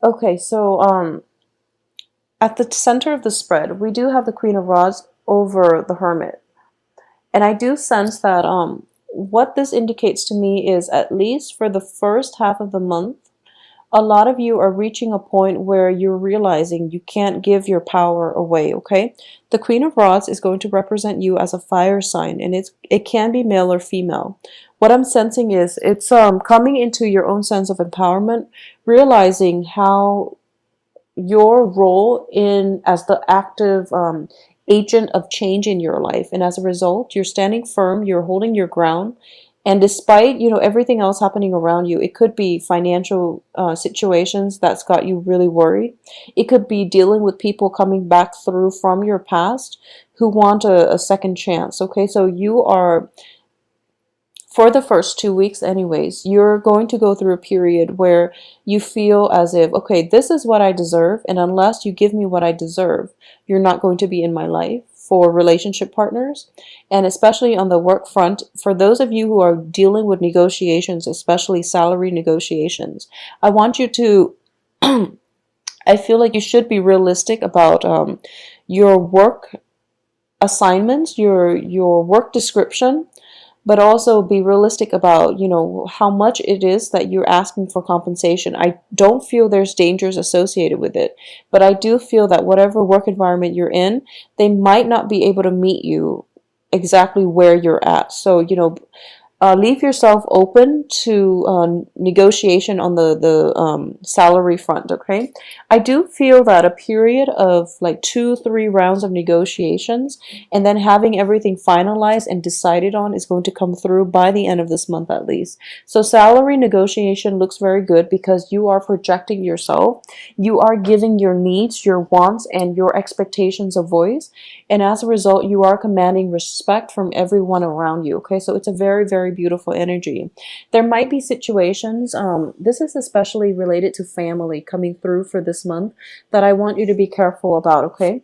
Okay, so at the center of the spread, we do have the Queen of Rods over the Hermit. And I do sense that what this indicates to me is, at least for the first half of the month, a lot of you are reaching a point where you're realizing you can't give your power away, okay? The Queen of Rods is going to represent you as a fire sign, and it can be male or female. What I'm sensing is it's coming into your own sense of empowerment, realizing how your role in as the active agent of change in your life, and as a result you're standing firm, you're holding your ground. And despite everything else happening around you, it could be financial situations that's got you really worried. It could be dealing with people coming back through from your past who want a second chance. Okay, so you are, for the first 2 weeks anyways, you're going to go through a period where you feel as if, okay, this is what I deserve, and unless you give me what I deserve, you're not going to be in my life, for relationship partners. And especially on the work front, for those of you who are dealing with negotiations, especially salary negotiations, I want you to I feel like you should be realistic about your work assignments, your work description, but also be realistic about, how much it is that you're asking for compensation. I don't feel there's dangers associated with it, but I do feel that whatever work environment you're in, they might not be able to meet you exactly where you're at. So, leave yourself open to negotiation on the salary front. Okay, I do feel that a period of like 2-3 rounds of negotiations, and then having everything finalized and decided on, is going to come through by the end of this month at least. So salary negotiation looks very good because you are projecting yourself, you are giving your needs, your wants, and your expectations a voice, and as a result you are commanding respect from everyone around you. Okay, so it's a very, very beautiful energy. There might be situations, this is especially related to family coming through for this month, that I want you to be careful about. Okay,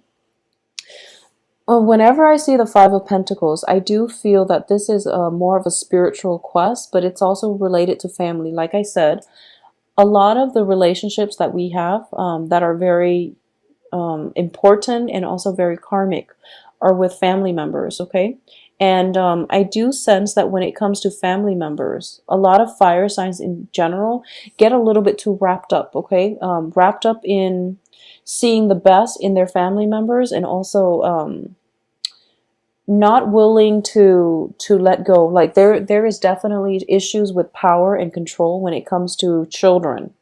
whenever I see the Five of Pentacles, I do feel that this is more of a spiritual quest, but it's also related to family. Like I said, a lot of the relationships that we have, that are very important and also very karmic, are with family members. Okay, and I do sense that when it comes to family members, a lot of fire signs in general get a little bit too wrapped up. Okay, wrapped up in seeing the best in their family members, and also not willing to let go. Like there is definitely issues with power and control when it comes to children,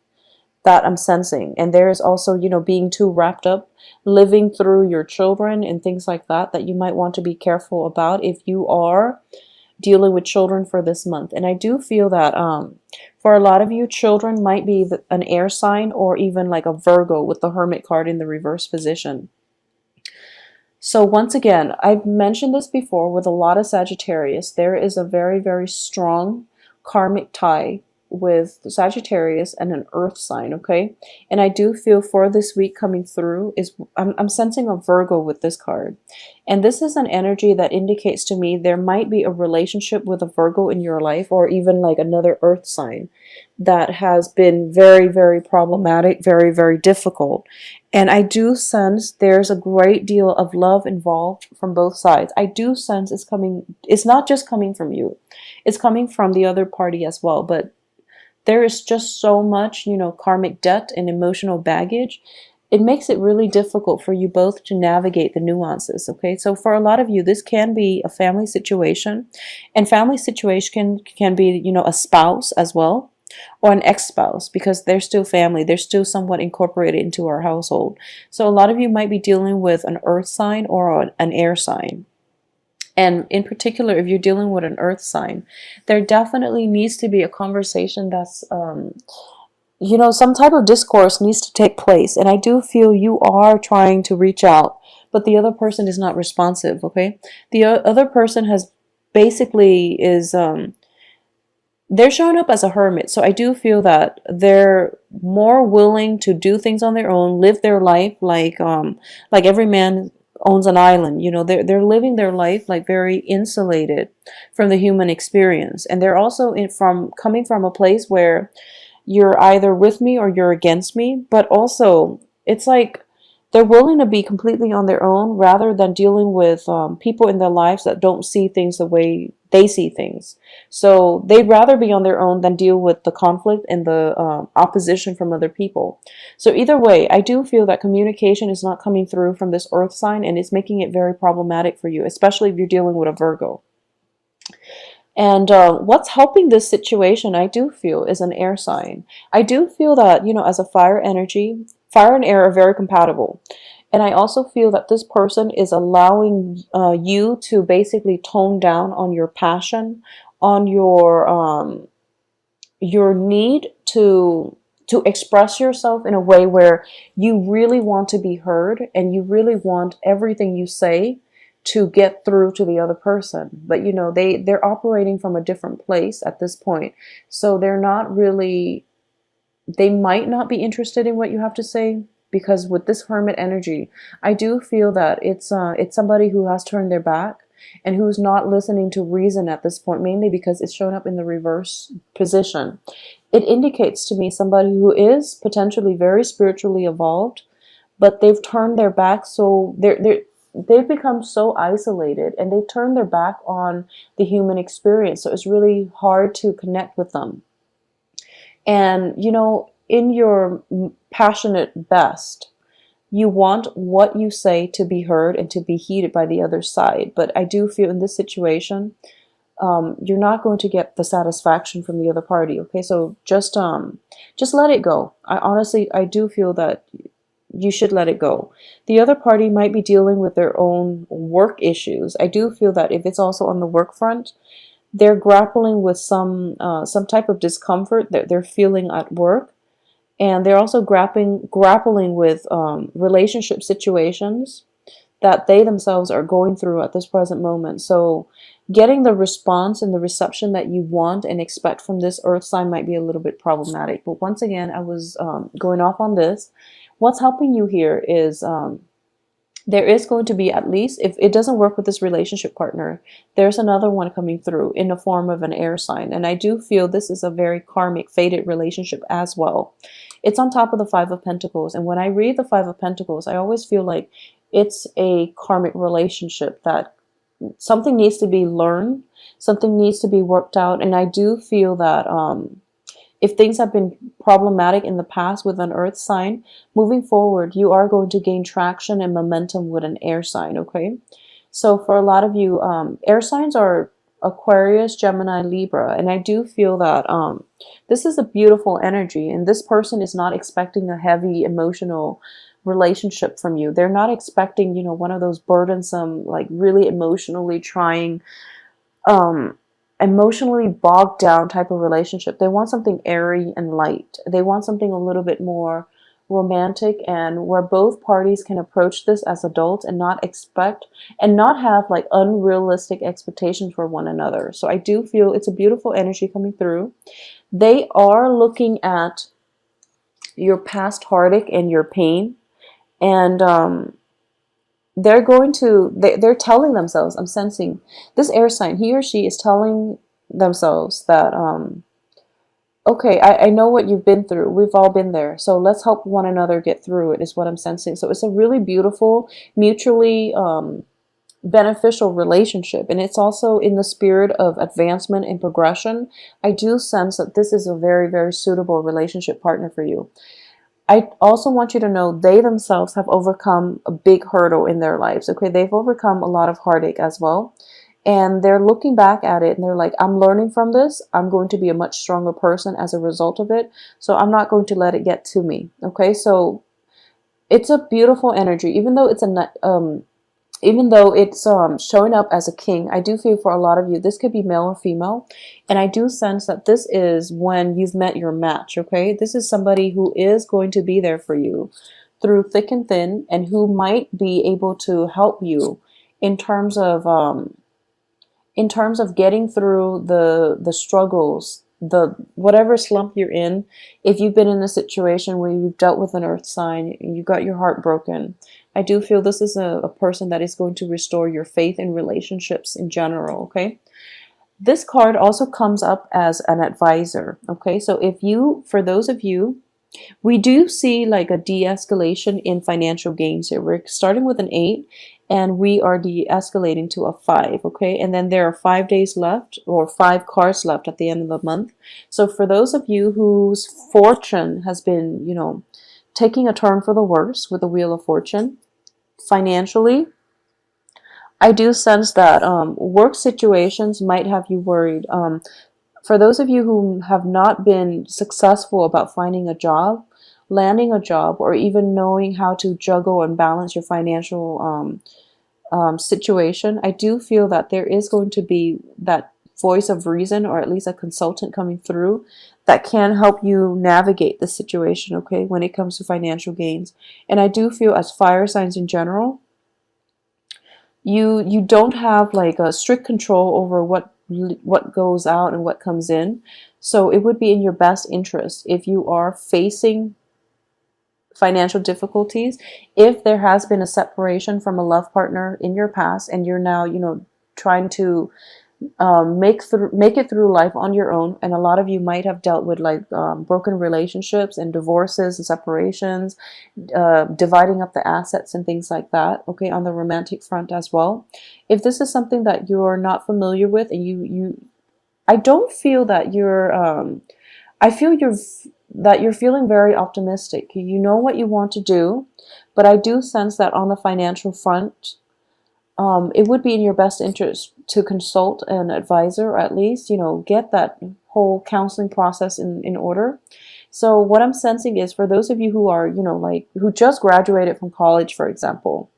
that I'm sensing. And there is also, being too wrapped up living through your children and things like that, that you might want to be careful about if you are dealing with children for this month. And I do feel that for a lot of you, children might be an air sign, or even like a Virgo with the Hermit card in the reverse position. So once again, I've mentioned this before, with a lot of Sagittarius, there is a very, very strong karmic tie with Sagittarius and an earth sign. Okay, and I do feel for this week coming through is, I'm sensing a Virgo with this card, and this is an energy that indicates to me there might be a relationship with a Virgo in your life, or even like another earth sign, that has been very, very problematic, very, very difficult. And I do sense there's a great deal of love involved from both sides. I do sense it's not just coming from you, it's coming from the other party as well. But there is just so much, karmic debt and emotional baggage. It makes it really difficult for you both to navigate the nuances. Okay, so for a lot of you, this can be a family situation, and family situation can be, a spouse as well, or an ex-spouse, because they're still family, they're still somewhat incorporated into our household. So a lot of you might be dealing with an earth sign or an air sign. And in particular, if you're dealing with an earth sign, there definitely needs to be a conversation that's, some type of discourse needs to take place. And I do feel you are trying to reach out, but the other person is not responsive. Okay, the other person has basically is they're showing up as a hermit. So I do feel that they're more willing to do things on their own, live their life like every man owns an island. They're living their life like very insulated from the human experience. And they're also coming from a place where you're either with me or you're against me. But also, it's like they're willing to be completely on their own rather than dealing with people in their lives that don't see things the way they see things. So they'd rather be on their own than deal with the conflict and the opposition from other people. So either way, I do feel that communication is not coming through from this earth sign, and it's making it very problematic for you, especially if you're dealing with a Virgo. And what's helping this situation, I do feel, is an air sign. I do feel that, as a fire energy, fire and air are very compatible. And I also feel that this person is allowing you to basically tone down on your passion, on your need to express yourself in a way where you really want to be heard and you really want everything you say to get through to the other person. But they're operating from a different place at this point. So they might not be interested in what you have to say, because with this hermit energy, I do feel that it's somebody who has turned their back and who's not listening to reason at this point, mainly because it's shown up in the reverse position. It indicates to me somebody who is potentially very spiritually evolved, but they've turned their back, so they've become so isolated and they've turned their back on the human experience. So it's really hard to connect with them. And, in your passionate best, you want what you say to be heard and to be heeded by the other side. But I do feel in this situation, you're not going to get the satisfaction from the other party. Okay, so just let it go. I do feel that you should let it go. The other party might be dealing with their own work issues. I do feel that if it's also on the work front, they're grappling with some type of discomfort that they're feeling at work, and they're also grappling with relationship situations that they themselves are going through at this present moment. So getting the response and the reception that you want and expect from this earth sign might be a little bit problematic. But once again, I was going off on this. What's helping you here is there is going to be, at least if it doesn't work with this relationship partner, there's another one coming through in the form of an air sign. And I do feel this is a very karmic, fated relationship as well. It's on top of the Five of Pentacles. And when I read the Five of Pentacles, I always feel like it's a karmic relationship that something needs to be learned, something needs to be worked out. And I do feel that if things have been problematic in the past with an earth sign, moving forward, you are going to gain traction and momentum with an air sign, okay? So for a lot of you, air signs are Aquarius, Gemini, Libra. And I do feel that this is a beautiful energy, and this person is not expecting a heavy emotional relationship from you. They're not expecting, one of those burdensome, like really emotionally trying, emotionally bogged down type of relationship. They want something airy and light. They want something a little bit more romantic, and where both parties can approach this as adults and not expect and not have like unrealistic expectations for one another. So I do feel it's a beautiful energy coming through. They are looking at your past heartache and your pain, and they're telling themselves, I'm sensing this air sign, he or she is telling themselves that okay, I know what you've been through. We've all been there. So let's help one another get through it, is what I'm sensing. So it's a really beautiful, mutually beneficial relationship. And it's also in the spirit of advancement and progression. I do sense that this is a very, very suitable relationship partner for you. I also want you to know they themselves have overcome a big hurdle in their lives. Okay, they've overcome a lot of heartache as well. And they're looking back at it and they're like, I'm learning from this. I'm going to be a much stronger person as a result of it. So I'm not going to let it get to me. Okay, so it's a beautiful energy, even though it's showing up as a king. I do feel for a lot of you, this could be male or female. And I do sense that this is when you've met your match. Okay, this is somebody who is going to be there for you through thick and thin, and who might be able to help you in terms of getting through the struggles, the whatever slump you're in. If you've been in a situation where you've dealt with an earth sign and you got your heart broken, I do feel this is a person that is going to restore your faith in relationships in general, okay? This card also comes up as an advisor. Okay, so if you, for those of you, we do see like a de-escalation in financial gains here. We're starting with an 8 and we are de-escalating to a 5, okay? And then there are 5 days left, or 5 cards left at the end of the month. So for those of you whose fortune has been, you know, taking a turn for the worse with the Wheel of Fortune, financially, I do sense that work situations might have you worried. For those of you who have not been successful about finding a job, landing a job, or even knowing how to juggle and balance your financial situation, I do feel that there is going to be that voice of reason, or at least a consultant coming through that can help you navigate the situation, okay, when it comes to financial gains. And I do feel, as fire signs in general, you don't have like a strict control over what goes out and what comes in. So it would be in your best interest, if you are facing financial difficulties, if there has been a separation from a love partner in your past and you're now, you know, trying to make it through life on your own. And a lot of you might have dealt with like broken relationships and divorces and separations, dividing up the assets and things like that, okay, on the romantic front as well. If this is something that you're not familiar with, and I don't feel that you're I feel you're feeling very optimistic. You know what you want to do, but I do sense that on the financial front, it would be in your best interest to consult an advisor, or at least, you know, get that whole counseling process in order. So what I'm sensing is, for those of you who are, you know, like, who just graduated from college, for example,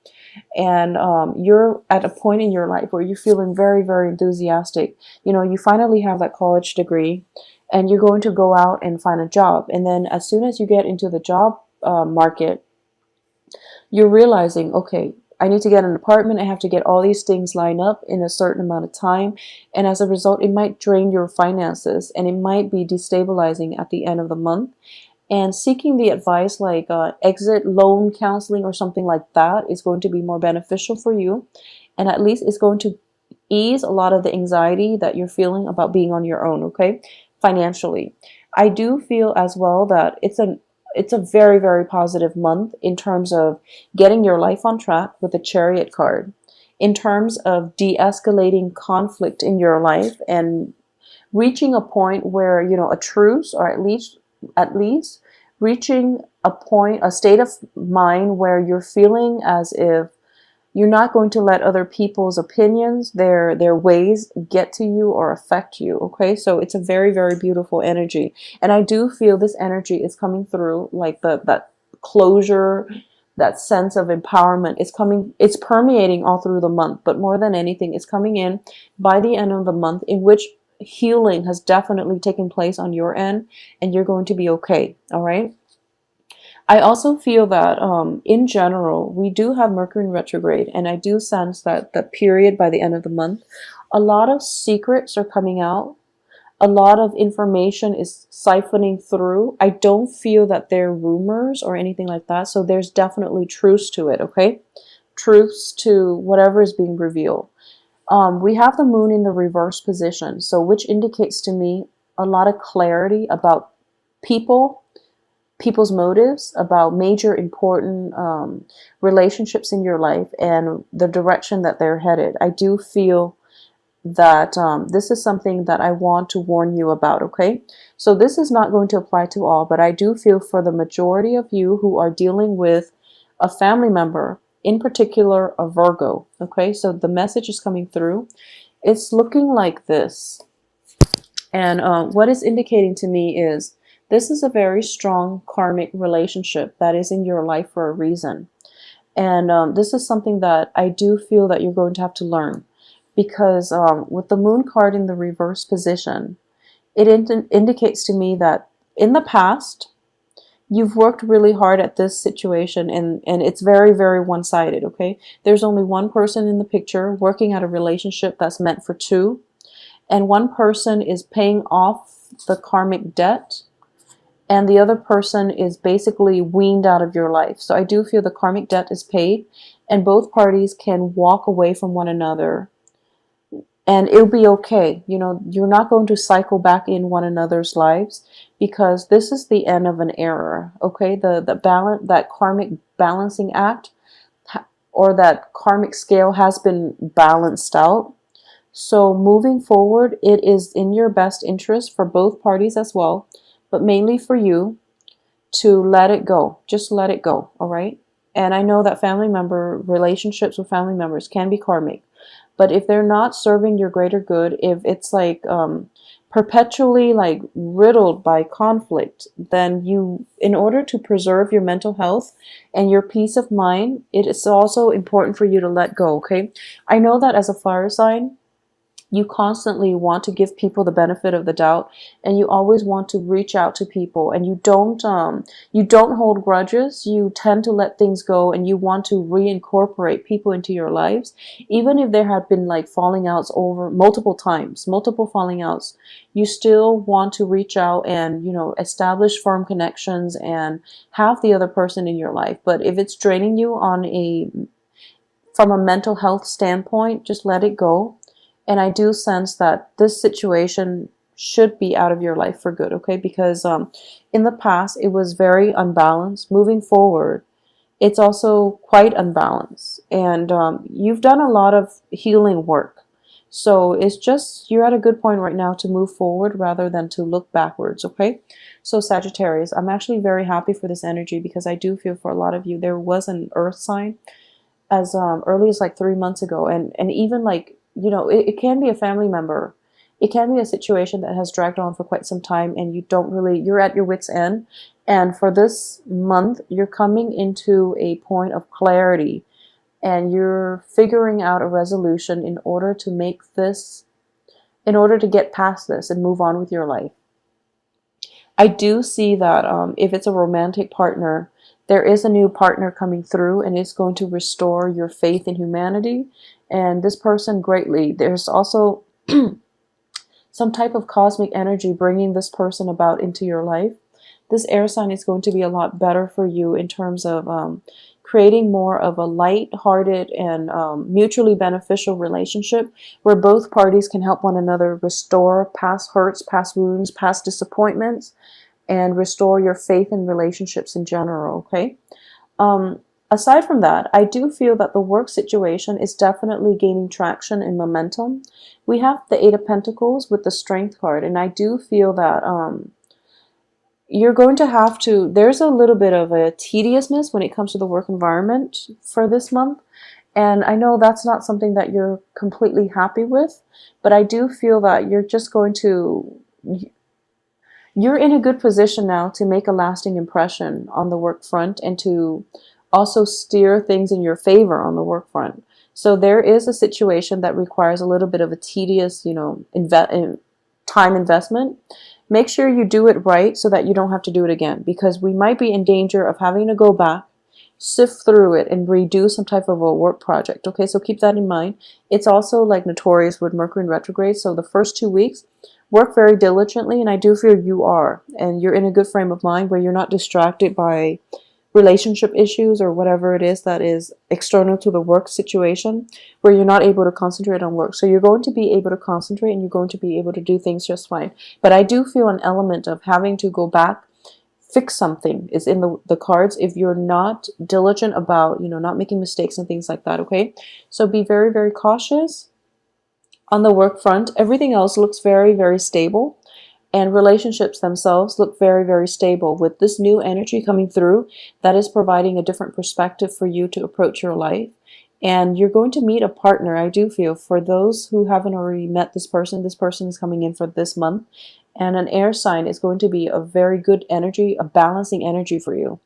and you're at a point in your life where you're feeling very, very enthusiastic. You know, you finally have that college degree and you're going to go out and find a job. And then as soon as you get into the job market, you're realizing, okay, I need to get an apartment. I have to get all these things lined up in a certain amount of time. And as a result, it might drain your finances and it might be destabilizing at the end of the month. And seeking the advice like exit loan counseling or something like that is going to be more beneficial for you. And at least it's going to ease a lot of the anxiety that you're feeling about being on your own, okay, financially. I do feel as well that it's a very, very positive month in terms of getting your life on track with the Chariot card, in terms of de-escalating conflict in your life and reaching a point where, you know, a truce, or at least reaching a point, a state of mind where you're feeling as if you're not going to let other people's opinions, their ways get to you or affect you, okay? So it's a very, very beautiful energy. And I do feel this energy is coming through, like that closure, that sense of empowerment is coming, it's permeating all through the month, but more than anything, it's coming in by the end of the month, in which healing has definitely taken place on your end, and you're going to be okay, all right? I also feel that in general, we do have Mercury in retrograde, and I do sense that the period by the end of the month, a lot of secrets are coming out. A lot of information is siphoning through. I don't feel that they're rumors or anything like that. So there's definitely truths to it, okay? Truths to whatever is being revealed. We have the moon in the reverse position, so which indicates to me a lot of clarity about people's motives, about major important relationships in your life and the direction that they're headed. I do feel that this is something that I want to warn you about, okay? So this is not going to apply to all, but I do feel for the majority of you who are dealing with a family member, in particular a Virgo, okay? So the message is coming through. It's looking like this. And what it's indicating to me is this is a very strong karmic relationship that is in your life for a reason. And this is something that I do feel that you're going to have to learn. Because with the moon card in the reverse position, it indicates to me that in the past, you've worked really hard at this situation, and it's very, very one-sided, okay? There's only one person in the picture working at a relationship that's meant for two, and one person is paying off the karmic debt, and the other person is basically weaned out of your life. So I do feel the karmic debt is paid, and both parties can walk away from one another and it'll be okay. You know, you're not going to cycle back in one another's lives, because this is the end of an era. Okay, the balance, that karmic balancing act, or that karmic scale has been balanced out. So moving forward, it is in your best interest for both parties as well, but mainly for you, to let it go. Just let it go, all right? And I know that family member relationships with family members can be karmic, but if they're not serving your greater good, if it's like perpetually like riddled by conflict, then you, in order to preserve your mental health and your peace of mind, it is also important for you to let go, okay? I know that as a fire sign, you constantly want to give people the benefit of the doubt, and you always want to reach out to people, and you don't hold grudges. You tend to let things go, and you want to reincorporate people into your lives, even if there have been like falling outs over multiple times, multiple falling outs. You still want to reach out and, you know, establish firm connections and have the other person in your life. But if it's draining you on a from a mental health standpoint, just let it go. And I do sense that this situation should be out of your life for good, okay? Because in the past, it was very unbalanced. Moving forward, it's also quite unbalanced. And you've done a lot of healing work. So it's just, you're at a good point right now to move forward rather than to look backwards, okay? So Sagittarius, I'm actually very happy for this energy, because I do feel for a lot of you, there was an earth sign as early as like 3 months ago, and even like, you know, it can be a family member, it can be a situation that has dragged on for quite some time, and you don't really, you're at your wit's end. And for this month, you're coming into a point of clarity, and you're figuring out a resolution in order to make this, in order to get past this and move on with your life. I do see that if it's a romantic partner, there is a new partner coming through, and it's going to restore your faith in humanity and this person greatly. There's also some type of cosmic energy bringing this person about into your life. This air sign is going to be a lot better for you in terms of creating more of a light-hearted and mutually beneficial relationship, where both parties can help one another restore past hurts, past wounds, past disappointments, and restore your faith in relationships in general, okay? Aside from that, I do feel that the work situation is definitely gaining traction and momentum. We have the Eight of Pentacles with the Strength card, and I do feel that you're going to have to, there's a little bit of a tediousness when it comes to the work environment for this month. And I know that's not something that you're completely happy with, but I do feel that you're just going to, you're in a good position now to make a lasting impression on the work front, and to also steer things in your favor on the work front. So there is a situation that requires a little bit of a tedious, you know, time investment. Make sure you do it right so that you don't have to do it again, because we might be in danger of having to go back, sift through it, and redo some type of a work project. Okay, so keep that in mind. It's also like notorious with Mercury in retrograde. So the first 2 weeks, work very diligently, and I do feel you are, and you're in a good frame of mind where you're not distracted by relationship issues or whatever it is that is external to the work situation, where you're not able to concentrate on work. So you're going to be able to concentrate, and you're going to be able to do things just fine. But I do feel an element of having to go back, fix something is in the cards if you're not diligent about, you know, not making mistakes and things like that, okay? So be very, very cautious on the work front. Everything else looks very, very stable. And relationships themselves look very, very stable. With this new energy coming through, that is providing a different perspective for you to approach your life. And you're going to meet a partner, I do feel. For those who haven't already met this person is coming in for this month. And an air sign is going to be a very good energy, a balancing energy for you.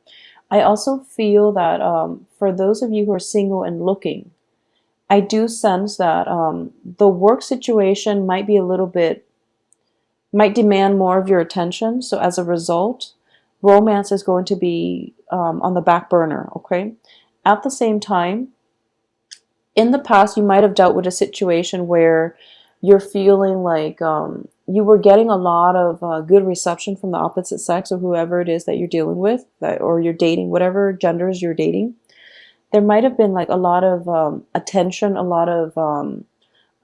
I also feel that for those of you who are single and looking, I do sense that the work situation might be a little bit, might demand more of your attention. So as a result, romance is going to be on the back burner, okay? At the same time, in the past, you might have dealt with a situation where you're feeling like you were getting a lot of good reception from the opposite sex, or whoever it is that you're dealing with, or you're dating, whatever genders you're dating. There might have been like a lot of attention, a lot of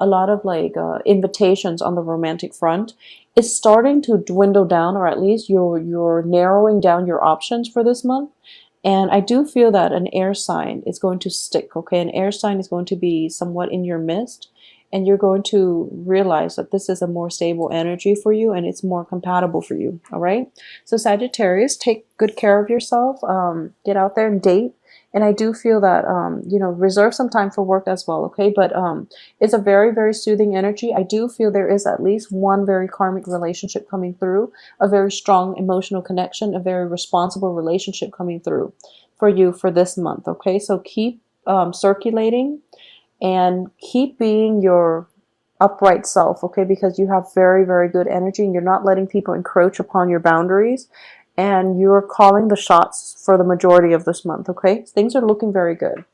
a lot of like invitations on the romantic front. It's starting to dwindle down, or at least you're narrowing down your options for this month. And I do feel that an air sign is going to stick, okay? An air sign is going to be somewhat in your midst, and you're going to realize that this is a more stable energy for you and it's more compatible for you, all right? So Sagittarius, take good care of yourself. Get out there and date. And I do feel that, reserve some time for work as well, okay? But it's a very, very soothing energy. I do feel there is at least one very karmic relationship coming through, a very strong emotional connection, a very responsible relationship coming through for you for this month, okay? So keep circulating and keep being your upright self, okay? Because you have very, very good energy and you're not letting people encroach upon your boundaries, and you're calling the shots for the majority of this month, okay? Things are looking very good.